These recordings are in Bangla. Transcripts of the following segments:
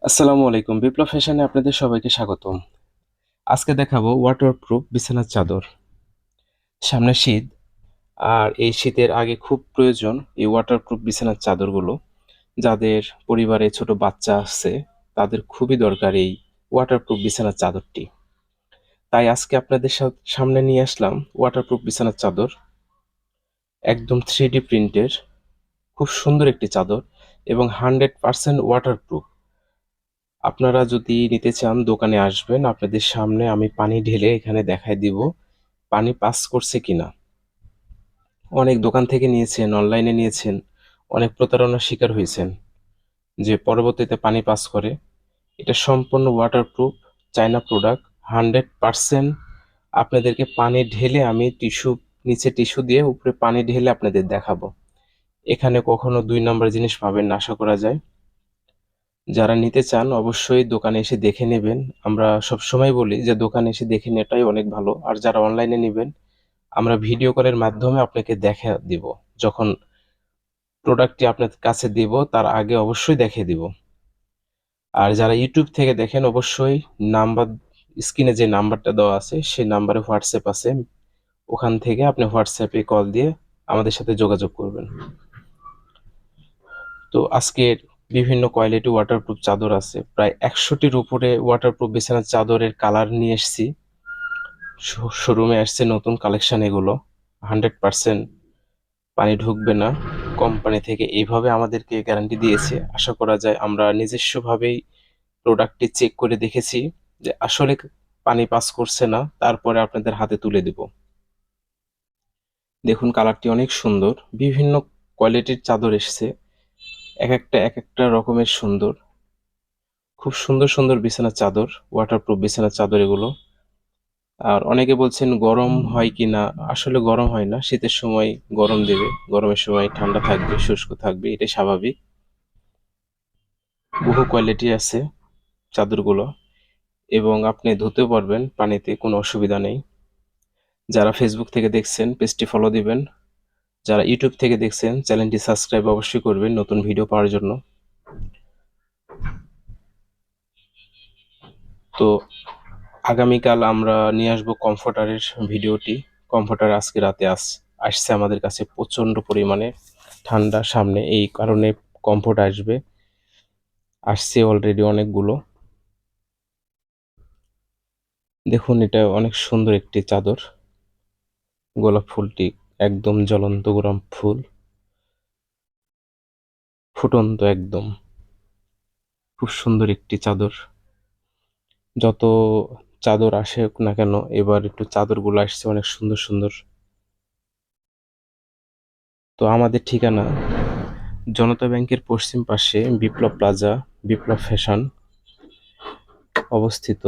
আসসালামু আলাইকুম। বিপ্লব ফ্যাশনে আপনাদের সবাইকে স্বাগতম। আজকে দেখাবো ওয়াটারপ্রুফ বিছানার চাদর। সামনে শীত, আর এই শীতের আগে খুব প্রয়োজন এই ওয়াটারপ্রুফ বিছানার চাদরগুলো। যাদের পরিবারে ছোট বাচ্চা আছে তাদের খুবই দরকার এই ওয়াটারপ্রুফ বিছানার চাদরটি। তাই আজকে আপনাদের সামনে নিয়ে আসলাম ওয়াটারপ্রুফ বিছানার চাদর। একদম 3D প্রিন্টের, খুব সুন্দর একটি চাদর এবং 100% ওয়াটারপ্রুফ। আপনারা যদি নিতে চান দোকানে আসবেন, আপনাদের সামনে আমি পানি ঢেলে এখানে দেখায় দিব পানি পাস করছে কিনা। অনেক দোকান থেকে নিয়েছেন, অনলাইনে নিয়েছেন, অনেক প্রতারণার শিকার হয়েছেন যে পরবর্তীতে পানি পাস করে। এটা সম্পূর্ণ ওয়াটারপ্রুফ চায়না প্রোডাক্ট, 100%। আপনাদেরকে পানি ঢেলে আমি নিচে টিস্যু দিয়ে উপরে পানি ঢেলে আপনাদের দেখাবো। এখানে কখনো 2 নম্বর জিনিস পাবেন না আশা করা যায়। যারা নিতে চান অবশ্যই দোকানে এসে দেখে নেবেন। আমরা সবসময় বলি যে দোকানে এসে দেখে নেওয়াটাই অনেক ভালো। আর যারা অনলাইনে নেবেন, আমরা ভিডিও কলের মাধ্যমে আপনাকে দেখা দিব। যখন প্রোডাক্টটি আপনার কাছে দিব তার আগে অবশ্যই দেখিয়ে দিব। আর যারা ইউটিউব থেকে দেখেন অবশ্যই নাম্বার, স্ক্রিনে যে নাম্বারটা দেওয়া আছে সেই নাম্বারে হোয়াটসঅ্যাপ আছে, ওখান থেকে আপনি হোয়াটসঅ্যাপে কল দিয়ে আমাদের সাথে যোগাযোগ করবেন। তো আজকের বিভিন্ন কোয়ালিটি ওয়াটারপ্রুফ চাদর আছে, প্রায় 100টির উপরে ওয়াটারপ্রুফ বিছানার চাদরের কালার নিয়ে এসেছি। শোরুমে আসছে নতুন কালেকশন এগুলো। 100% পানি ঢুকবে না। কোম্পানি থেকে এইভাবে আমাদেরকে গ্যারান্টি দিয়েছে। আশা করা যায় আমরা নিজস্বভাবেই প্রোডাক্টটি চেক করে দেখেছি যে আসলে পানি পাস করছে না, তারপরে আপনাদের হাতে তুলে দেব। দেখুন কালারটি অনেক সুন্দর, বিভিন্ন কোয়ালিটির চাদর এসছে, এক একটা রকমের সুন্দর। খুব সুন্দর সুন্দর বিছানার চাদর, ওয়াটারপ্রুফ বিছানার চাদর এগুলো। আর অনেকে বলছেন গরম হয় কি না, আসলে গরম হয় না। শীতের সময় গরম দেবে, গরমের সময় ঠান্ডা থাকবে, শুষ্ক থাকবে, এটাই স্বাভাবিক। বহু কোয়ালিটি আছে চাদরগুলো এবং আপনি ধুতেও পারবেন পানিতে, কোনো অসুবিধা নেই। যারা ফেসবুক থেকে দেখছেন পেজটি ফলো দিবেন, যারা ইউটিউব থেকে দেখছেন চ্যানেলটি সাবস্ক্রাইব অবশ্যই করবেন নতুন ভিডিও পাওয়ার জন্য। তো আগামীকাল আমরা নিয়ে আসবো কমফোর্টারের ভিডিওটি। কমফোর্টার আজকে রাতে আসছে আমাদের কাছে প্রচন্ড পরিমাণে। ঠান্ডা সামনে, এই কারণে কমফোর্ট আসছে অলরেডি অনেকগুলো। দেখুন এটা অনেক সুন্দর একটি চাদর। গোলাপ ফুলটি একদম জ্বলন্ত গোলাপ ফুল, ফুটন্ত একদম। খুব সুন্দর একটি চাদর। যত চাদর আসে না কেন, এবার একটু চাদরগুলো আসছে অনেক সুন্দর সুন্দর। তো আমাদের ঠিকানা জনতা ব্যাংকের পশ্চিম পাশে বিপ্লব প্লাজা, বিপ্লব ফ্যাশন অবস্থিত।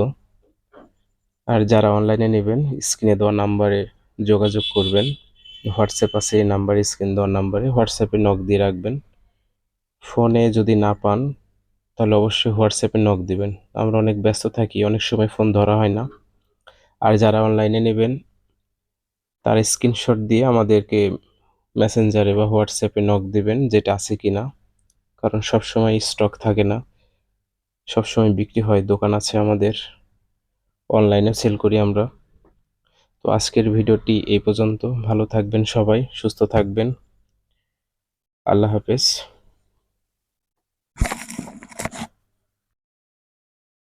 আর যারা অনলাইনে নেবেন স্ক্রিনে দেওয়া নাম্বারে যোগাযোগ করবেন। হোয়াটসঅ্যাপ আছে এই নাম্বারে, স্ক্রিন দেওয়ার নাম্বারে হোয়াটসঅ্যাপে নক দিয়ে রাখবেন। ফোনে যদি না পান তাহলে অবশ্যই হোয়াটসঅ্যাপে নক দিবেন। আমরা অনেক ব্যস্ত থাকি, অনেক সময় ফোন ধরা হয় না। আর যারা অনলাইনে নেবেন তার স্ক্রিনশট দিয়ে আমাদেরকে মেসেঞ্জারে বা হোয়াটসঅ্যাপে নক দিবেন যেটা আছে কিনা, কারণ সবসময় স্টক থাকে না, সবসময় বিক্রি হয়। দোকান আছে আমাদের, অনলাইনে সেল করি আমরা। তো আজকের ভিডিওটি এই পর্যন্ত। ভালো থাকবেন সবাই, সুস্থ থাকবেন। আল্লাহ হাফেজ।